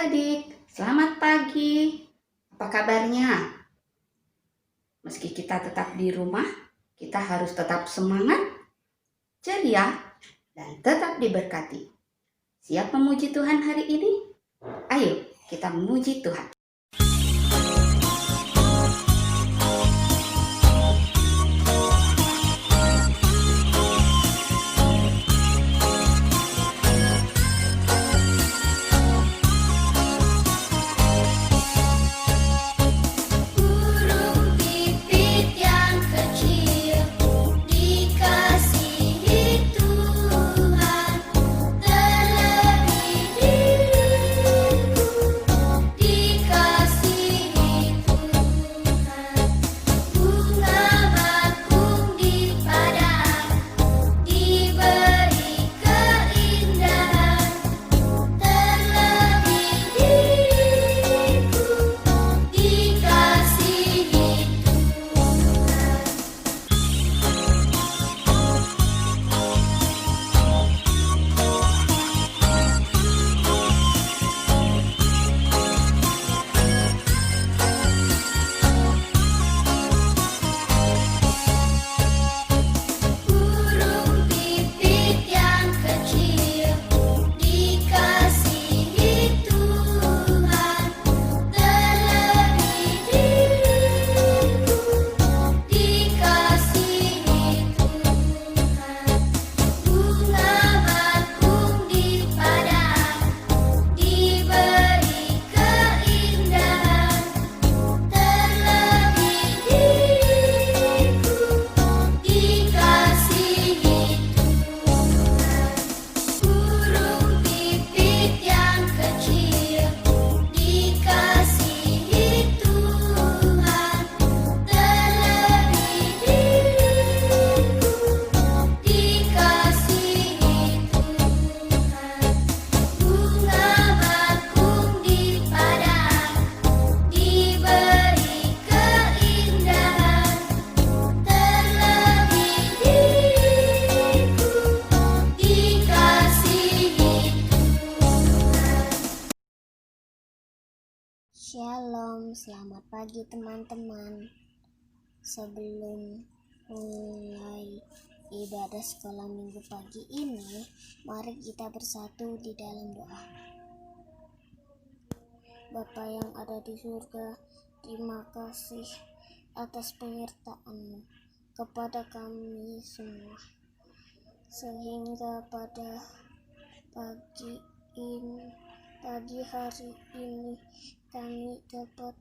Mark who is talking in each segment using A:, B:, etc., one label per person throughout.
A: adik-adik, selamat pagi. Apa kabarnya? Meski kita tetap di rumah, kita harus tetap semangat, ceria, dan tetap diberkati. Siap memuji Tuhan hari ini? Ayo, kita memuji Tuhan.
B: Shalom, selamat pagi teman-teman. Sebelum mulai ibadah sekolah minggu pagi ini, mari kita bersatu di dalam doa. Bapa yang ada di surga, terima kasih atas penyertaan-Mu kepada kami semua. Sehingga pada pagi hari ini kami dapat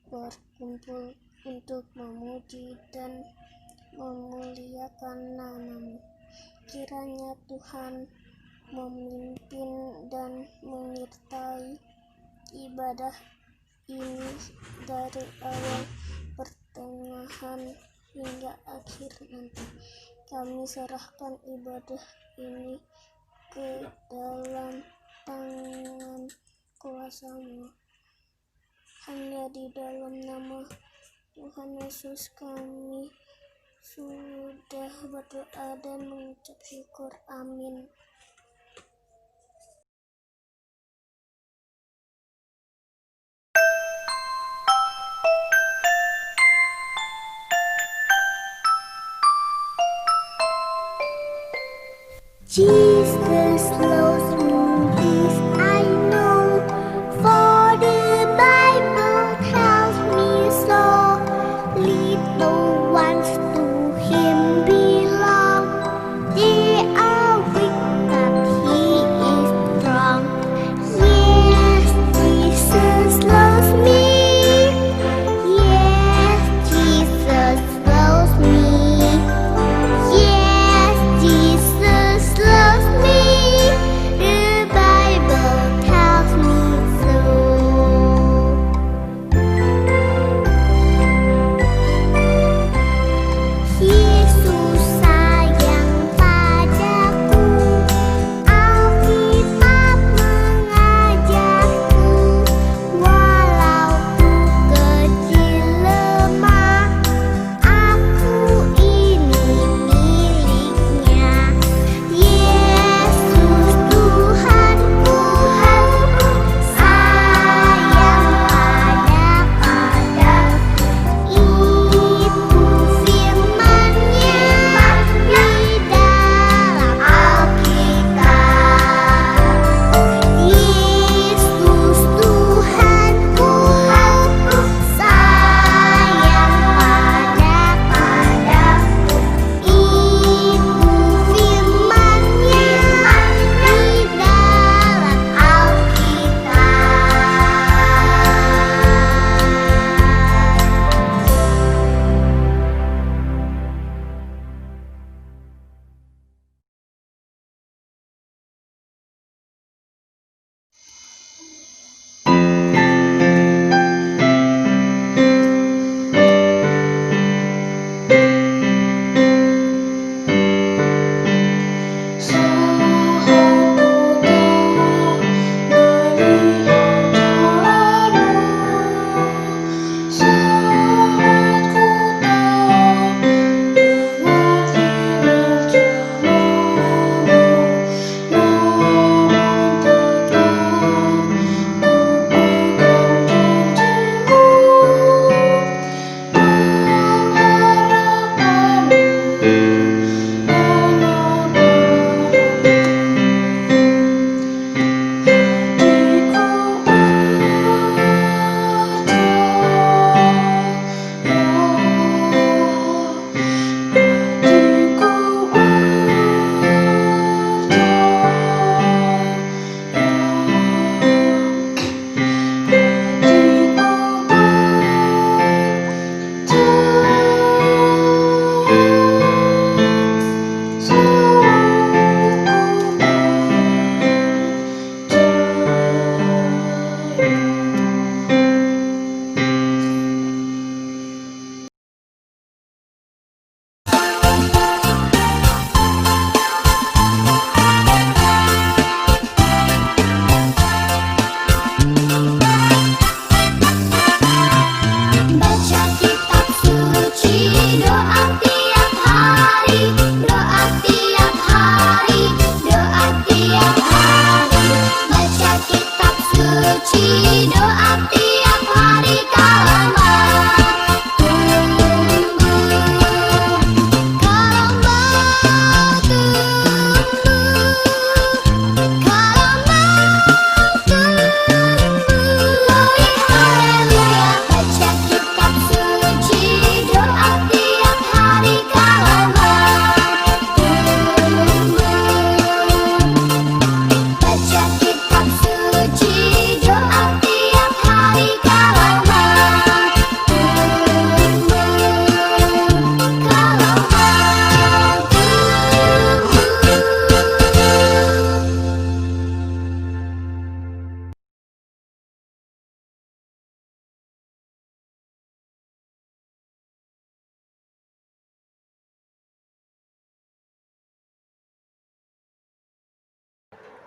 B: berkumpul untuk memuji dan memuliakan nama-Mu. Kiranya Tuhan memimpin dan menyertai ibadah ini dari awal, pertengahan hingga akhir nanti. Kami serahkan ibadah ini ke dalam tangan kuasa-Mu. Hanya di dalam nama Tuhan Yesus kami sudah berdoa dan mengucap syukur. Amin.
C: Jesus loves me, this I know, for the Bible tells me so. Little ones to Him belong, they are weak but He is strong. Yes, Jesus loves me. Yes, Jesus loves me. Yes, Jesus loves me.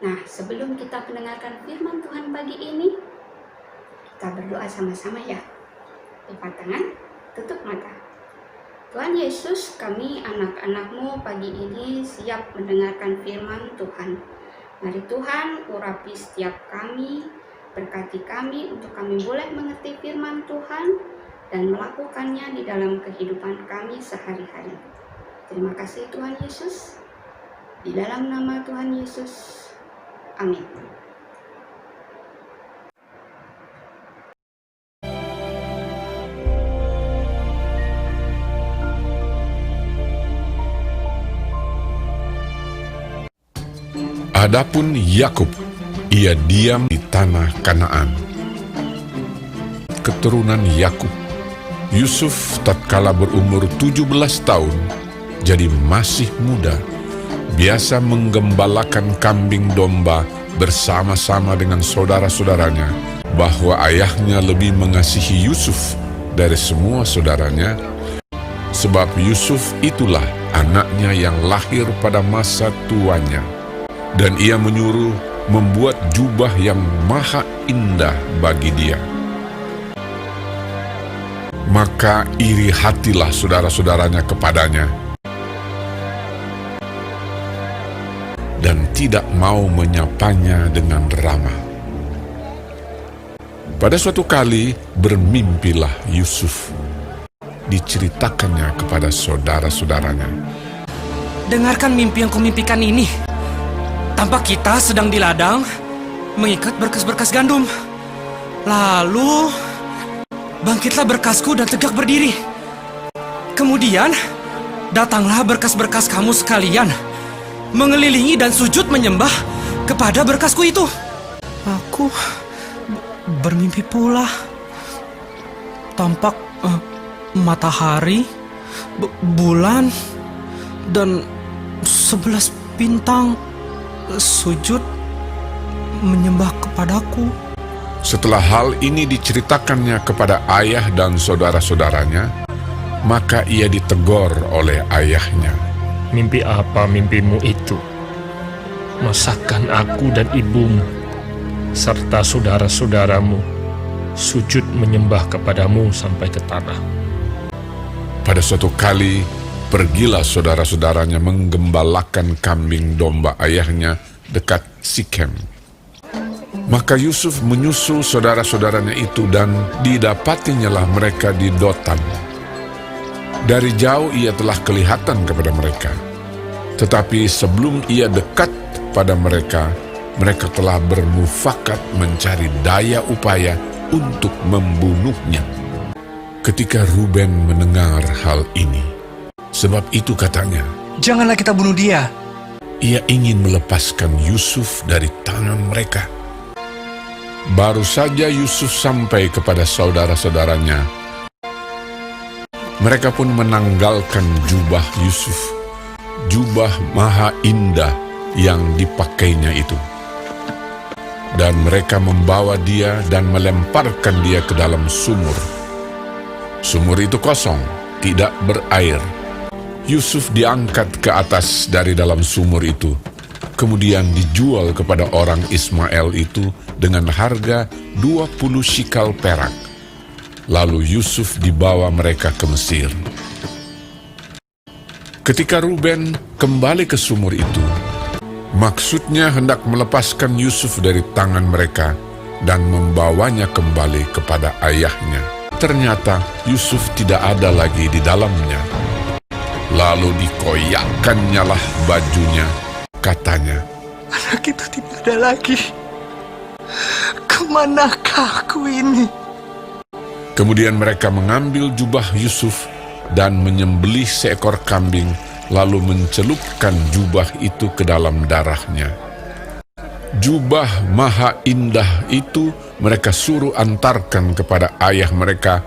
A: Nah, sebelum kita mendengarkan firman Tuhan pagi ini, kita berdoa sama-sama ya. Lipat tangan, tutup mata. Tuhan Yesus, kami anak-anak-Mu pagi ini siap mendengarkan firman Tuhan. Mari Tuhan urapi setiap kami, berkati kami untuk kami boleh mengerti firman Tuhan dan melakukannya di dalam kehidupan kami sehari-hari. Terima kasih Tuhan Yesus. Di dalam nama Tuhan Yesus. Amin.
D: Adapun Yakub, ia diam di tanah Kanaan. Keturunan Yakub, Yusuf tatkala berumur 17 tahun, jadi masih muda, biasa menggembalakan kambing domba bersama-sama dengan saudara-saudaranya, bahwa ayahnya lebih mengasihi Yusuf dari semua saudaranya, sebab Yusuf itulah anaknya yang lahir pada masa tuanya. Dan ia menyuruh membuat jubah yang maha indah bagi dia. Maka iri hatilah saudara-saudaranya kepadanya, dan tidak mau menyapanya dengan ramah. Pada suatu kali bermimpilah Yusuf. Diceritakannya kepada saudara-saudaranya.
E: Dengarkan mimpi yang kumimpikan ini. Tampak kita sedang di ladang mengikat berkas-berkas gandum. Lalu bangkitlah berkasku dan tegak berdiri. Kemudian datanglah berkas-berkas kamu sekalian, mengelilingi dan sujud menyembah kepada berkasku itu. Aku bermimpi pula. Tampak matahari, bulan, dan 11 bintang sujud menyembah kepadaku.
D: Setelah hal ini diceritakannya kepada ayah dan saudara-saudaranya, maka ia ditegur oleh ayahnya.
F: Mimpi apa mimpimu itu? Masakan aku dan ibumu serta saudara-saudaramu sujud menyembah kepadamu sampai ke tanah.
D: Pada suatu kali, pergilah saudara-saudaranya menggembalakan kambing domba ayahnya dekat Sikem. Maka Yusuf menyusul saudara-saudaranya itu dan didapatinyalah mereka di Dotan. Dari jauh ia telah kelihatan kepada mereka. Tetapi sebelum ia dekat pada mereka, mereka telah bermufakat mencari daya upaya untuk membunuhnya. Ketika Ruben mendengar hal ini, sebab itu katanya,
E: Janganlah kita bunuh dia.
D: ia ingin melepaskan Yusuf dari tangan mereka. Baru saja Yusuf sampai kepada saudara-saudaranya, mereka pun menanggalkan jubah Yusuf, jubah maha indah yang dipakainya itu. Dan mereka membawa dia dan melemparkan dia ke dalam sumur. Sumur itu kosong, tidak berair. Yusuf diangkat ke atas dari dalam sumur itu, kemudian dijual kepada orang Ismail itu dengan harga 20 shikal perak. Lalu Yusuf dibawa mereka ke Mesir. Ketika Ruben kembali ke sumur itu, maksudnya hendak melepaskan Yusuf dari tangan mereka dan membawanya kembali kepada ayahnya. Ternyata Yusuf tidak ada lagi di dalamnya. Lalu dikoyakkannyalah lah bajunya. Katanya,
E: Anak itu tidak ada lagi. Kemanakah aku ini?
D: kemudian mereka mengambil jubah Yusuf dan menyembelih seekor kambing, lalu mencelupkan jubah itu ke dalam darahnya. Jubah maha indah itu mereka suruh antarkan kepada ayah mereka.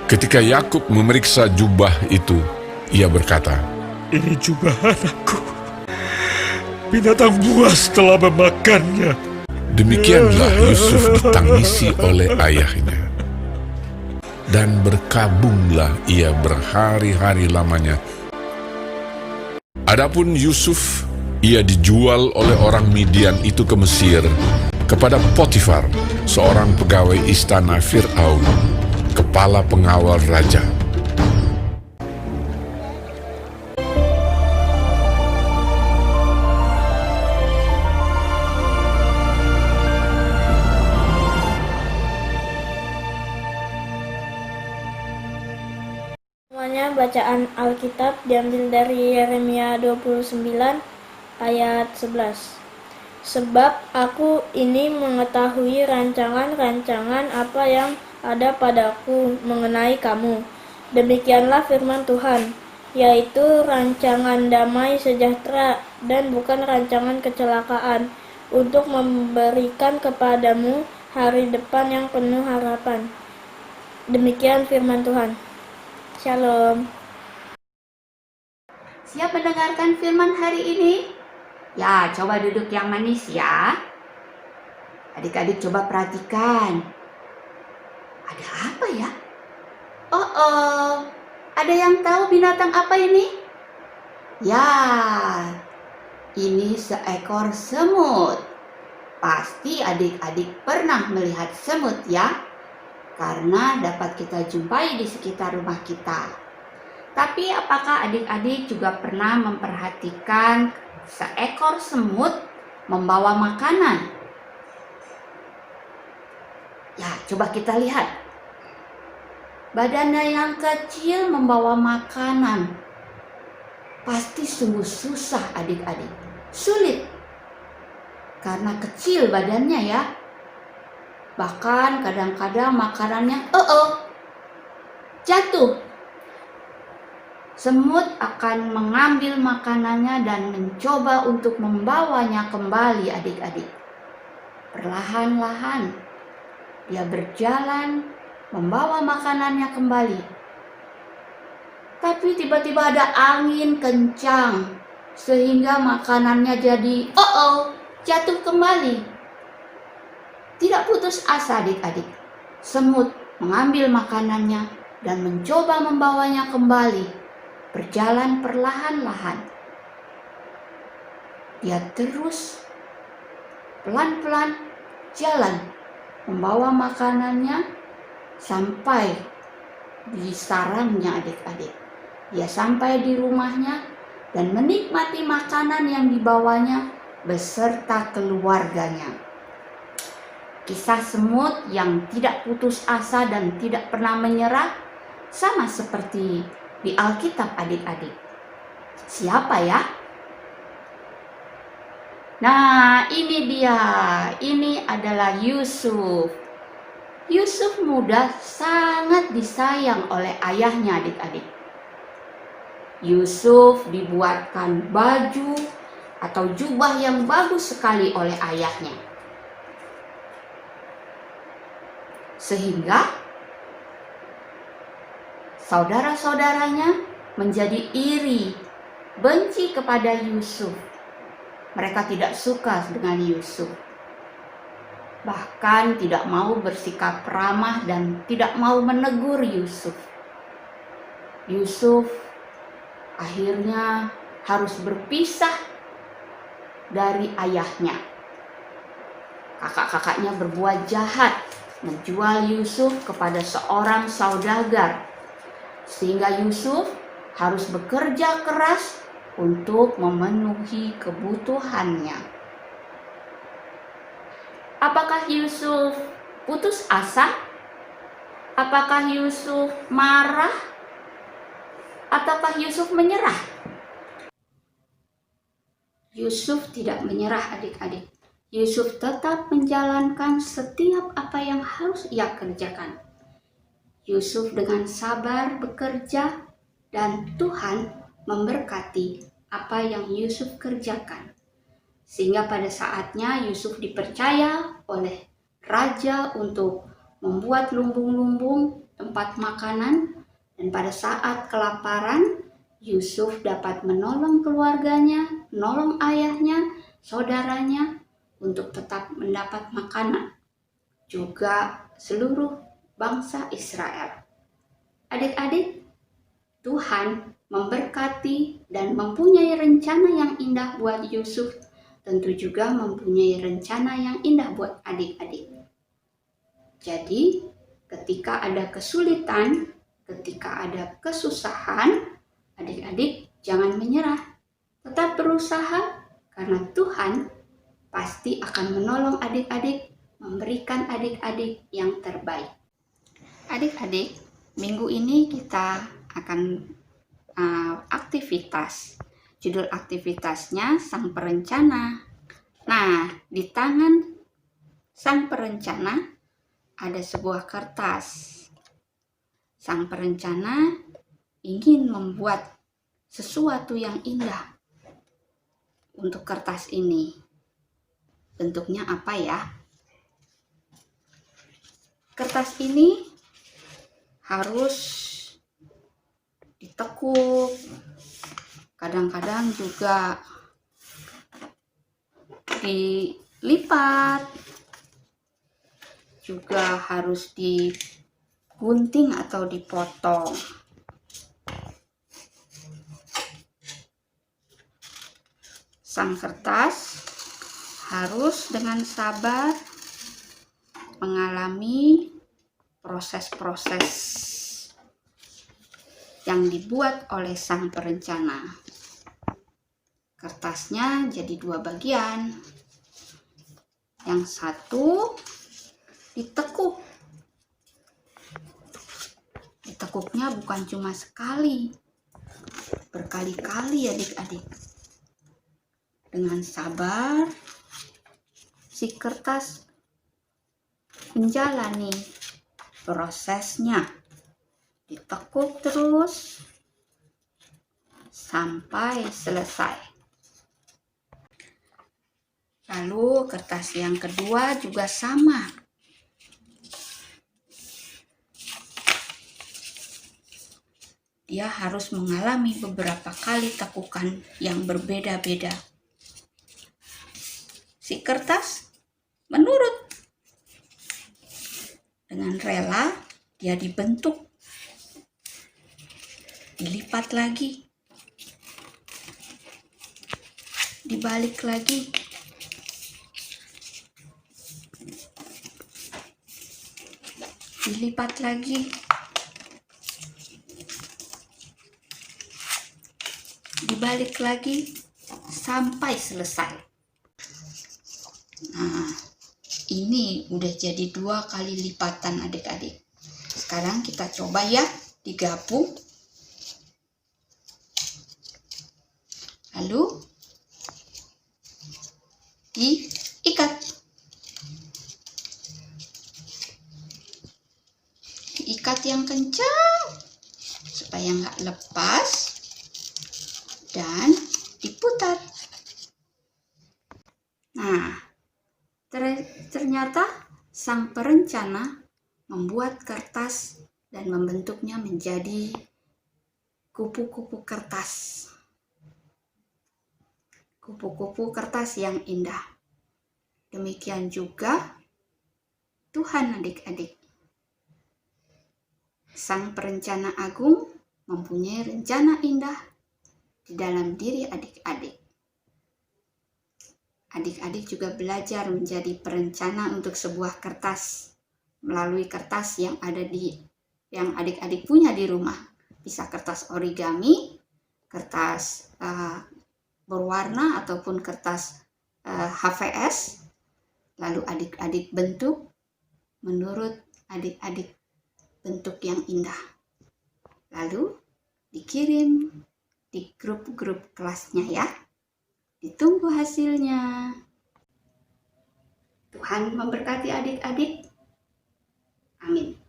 D: Ketika Yakub memeriksa jubah itu, ia berkata,
F: Ini jubah anakku. Binatang buas telah memakannya.
D: Demikianlah Yusuf ditangisi oleh ayahnya. Dan berkabunglah ia berhari-hari lamanya. Adapun Yusuf ia dijual oleh orang Midian itu ke Mesir kepada Potifar, seorang pegawai istana Fir'aun, kepala pengawal raja.
B: Semuanya bacaan Alkitab diambil dari Yeremia 29 ayat 11. Sebab aku ini mengetahui rancangan-rancangan apa yang ada padaku mengenai kamu. Demikianlah firman Tuhan, yaitu rancangan damai sejahtera dan bukan rancangan kecelakaan, untuk memberikan kepadamu hari depan yang penuh harapan. Demikian firman Tuhan. Shalom.
A: Siap mendengarkan firman hari ini? Ya, coba duduk yang manis ya. Adik-adik coba perhatikan. Ada apa ya? Oh, ada yang tahu binatang apa ini? Ya, ini seekor semut. Pasti adik-adik pernah melihat semut ya, karena dapat kita jumpai di sekitar rumah kita. Tapi apakah adik-adik juga pernah memperhatikan seekor semut membawa makanan? Ya, coba kita lihat. Badannya yang kecil membawa makanan. Pasti sungguh susah adik-adik. Sulit. Karena kecil badannya ya. Bahkan kadang-kadang makanannya jatuh. Semut akan mengambil makanannya dan mencoba untuk membawanya kembali adik-adik. Perlahan-lahan dia berjalan membawa makanannya kembali. Tapi tiba-tiba ada angin kencang sehingga makanannya jadi jatuh kembali. Tidak putus asa adik-adik. Semut mengambil makanannya dan mencoba membawanya kembali. Berjalan perlahan-lahan. Dia terus pelan-pelan jalan membawa makanannya sampai di sarangnya adik-adik. Dia sampai di rumahnya dan menikmati makanan yang dibawanya beserta keluarganya. Kisah semut yang tidak putus asa dan tidak pernah menyerah sama seperti di Alkitab adik-adik. Siapa ya? Nah, ini dia. Ini adalah Yusuf. Yusuf muda sangat disayang oleh ayahnya adik-adik. Yusuf dibuatkan baju atau jubah yang bagus sekali oleh ayahnya. Sehingga saudara-saudaranya menjadi iri, benci kepada Yusuf. Mereka tidak suka dengan Yusuf. Bahkan tidak mau bersikap ramah dan tidak mau menegur Yusuf. Yusuf akhirnya harus berpisah dari ayahnya. Kakak-kakaknya berbuat jahat, menjual Yusuf kepada seorang saudagar, sehingga Yusuf harus bekerja keras untuk memenuhi kebutuhannya. Apakah Yusuf putus asa? Apakah Yusuf marah? Ataukah Yusuf menyerah? Yusuf tidak menyerah adik-adik. Yusuf tetap menjalankan setiap apa yang harus ia kerjakan. Yusuf dengan sabar bekerja dan Tuhan memberkati apa yang Yusuf kerjakan. Sehingga pada saatnya Yusuf dipercaya oleh raja untuk membuat lumbung-lumbung tempat makanan, dan pada saat kelaparan Yusuf dapat menolong keluarganya, menolong ayahnya, saudaranya untuk tetap mendapat makanan. Juga seluruh bangsa Israel. Adik-adik, Tuhan memberkati dan mempunyai rencana yang indah buat Yusuf, tentu juga mempunyai rencana yang indah buat adik-adik. Jadi, ketika ada kesulitan, ketika ada kesusahan, adik-adik jangan menyerah. Tetap berusaha karena Tuhan pasti akan menolong adik-adik, memberikan adik-adik yang terbaik. Adik-adik, minggu ini kita akan aktivitas. Judul aktivitasnya Sang Perencana. Nah, di tangan Sang Perencana ada sebuah kertas. Sang Perencana ingin membuat sesuatu yang indah untuk kertas ini. Bentuknya apa ya? Kertas ini harus ditekuk, kadang-kadang juga dilipat, juga harus digunting atau dipotong. Sang kertas harus dengan sabar mengalami proses-proses yang dibuat oleh Sang Perencana. Kertasnya jadi 2 bagian. Yang satu ditekuk. Ditekuknya bukan cuma sekali, berkali-kali adik-adik. Dengan sabar, si kertas menjalani prosesnya. Ditekuk terus sampai selesai. Lalu kertas yang kedua juga sama. Dia harus mengalami beberapa kali tekukan yang berbeda-beda. Si kertas menurut. Dengan rela dia dibentuk. Dilipat lagi, dibalik lagi, dilipat lagi, dibalik lagi, sampai selesai. Nah, ini udah jadi 2 kali lipatan adik-adik. Sekarang kita coba ya, digabung. Lalu diikat. Diikat yang kencang supaya nggak lepas dan diputar. Nah, ternyata Sang Perencana membuat kertas dan membentuknya menjadi kupu-kupu kertas. Kupu-kupu kertas yang indah. Demikian juga Tuhan adik-adik. Sang Perencana Agung mempunyai rencana indah di dalam diri adik-adik. Adik-adik juga belajar menjadi perencana untuk sebuah kertas melalui kertas yang adik-adik punya di rumah. Bisa kertas origami, kertas berwarna ataupun kertas HVS, lalu adik-adik bentuk menurut adik-adik bentuk yang indah, lalu dikirim di grup-grup kelasnya ya. Ditunggu hasilnya. Tuhan memberkati adik-adik. Amin.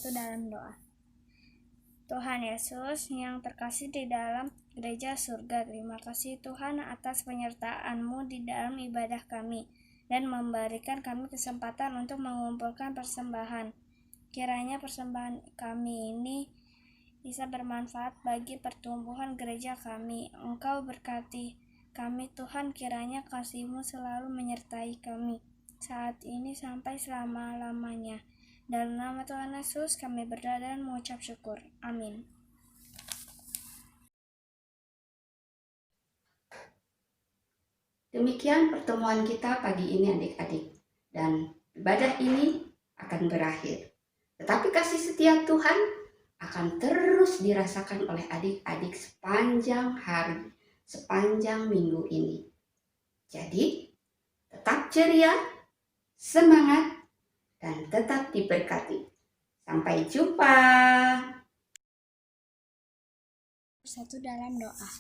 B: Bersatu dalam doa. Tuhan Yesus yang terkasih di dalam gereja surga, terima kasih Tuhan atas penyertaan-Mu di dalam ibadah kami dan memberikan kami kesempatan untuk mengumpulkan persembahan. Kiranya persembahan kami ini bisa bermanfaat bagi pertumbuhan gereja kami. Engkau berkati kami Tuhan, kiranya kasih-Mu selalu menyertai kami saat ini sampai selama-lamanya. Dalam nama Tuhan Yesus kami berdoa dan mengucap syukur. Amin.
A: Demikian pertemuan kita pagi ini adik-adik. Dan ibadah ini akan berakhir. Tetapi kasih setia Tuhan akan terus dirasakan oleh adik-adik sepanjang hari, sepanjang minggu ini. Jadi, tetap ceria, semangat, dan tetap diberkati. Sampai jumpa.
B: Bersatu dalam doa.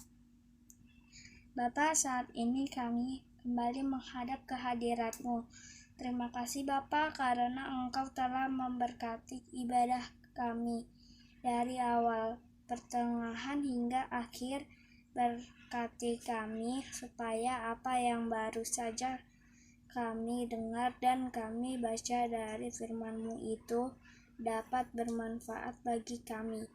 B: Bapa, saat ini kami kembali menghadap kehadirat-Mu. Terima kasih Bapa karena Engkau telah memberkati ibadah kami dari awal, pertengahan hingga akhir. Berkati kami supaya apa yang baru saja kami dengar dan kami baca dari firman-Mu itu dapat bermanfaat bagi kami.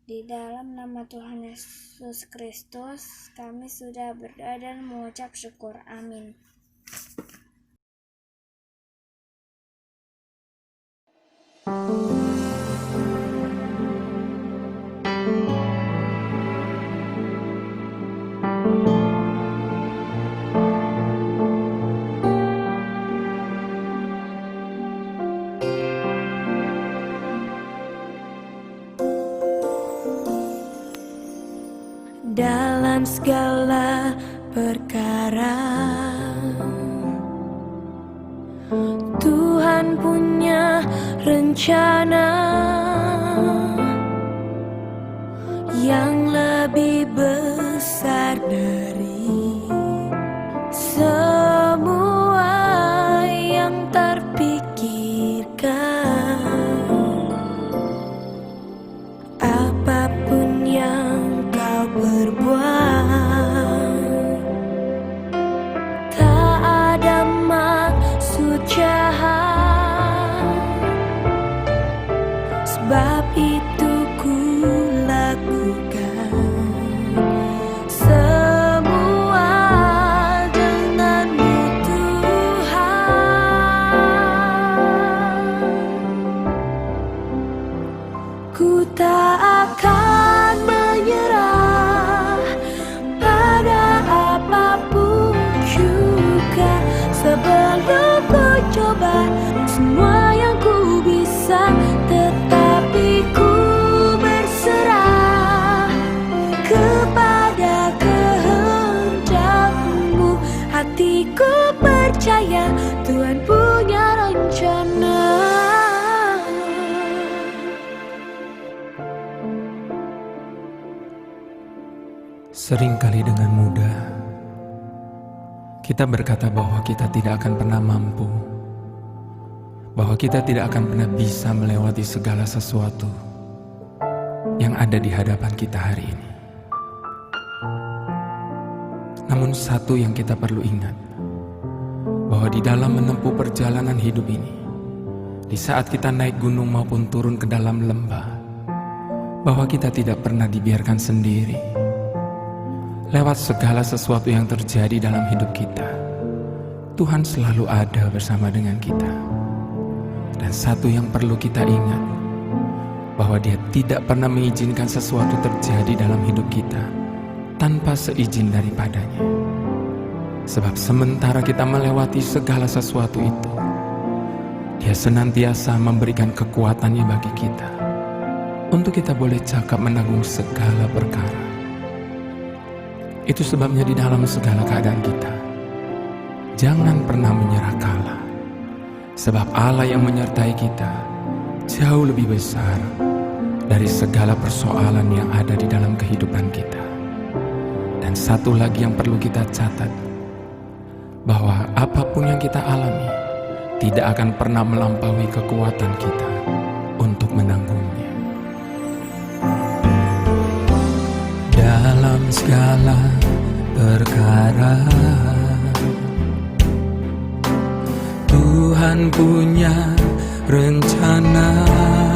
B: Di dalam nama Tuhan Yesus Kristus, kami sudah berdoa dan mengucap syukur. Amin.
G: Dalam segala perkara Tuhan punya rencana yang lebih besar dari semua yang terpikirkan. Apapun yang kau berbuat, tak ada maksud jahat, sebab itu ku lakukan semua denganmu Tuhan. Ku tak akan menyerah pada apapun juga, sebelum ku coba semua yang ku bisa, tetapi ku berserah kepada kehendak-Mu. Hatiku percaya Tuhan punya rencana.
E: Seringkali dengan mudah kita berkata bahwa kita tidak akan pernah mampu, bahwa kita tidak akan pernah bisa melewati segala sesuatu yang ada di hadapan kita hari ini. Namun satu yang kita perlu ingat, bahwa di dalam menempuh perjalanan hidup ini, di saat kita naik gunung maupun turun ke dalam lembah, bahwa kita tidak pernah dibiarkan sendiri. Lewat segala sesuatu yang terjadi dalam hidup kita, Tuhan selalu ada bersama dengan kita. Dan satu yang perlu kita ingat, bahwa Dia tidak pernah mengizinkan sesuatu terjadi dalam hidup kita tanpa seizin daripadanya. Sebab sementara kita melewati segala sesuatu itu, Dia senantiasa memberikan kekuatannya bagi kita, untuk kita boleh cakap menanggung segala perkara. Itu sebabnya di dalam segala keadaan kita, jangan pernah menyerah kalah. Sebab Allah yang menyertai kita jauh lebih besar dari segala persoalan yang ada di dalam kehidupan kita. Dan satu lagi yang perlu kita catat, bahwa apapun yang kita alami tidak akan pernah melampaui kekuatan kita, untuk menanggungnya. Dalam segala perkara Tuhan punya rencana.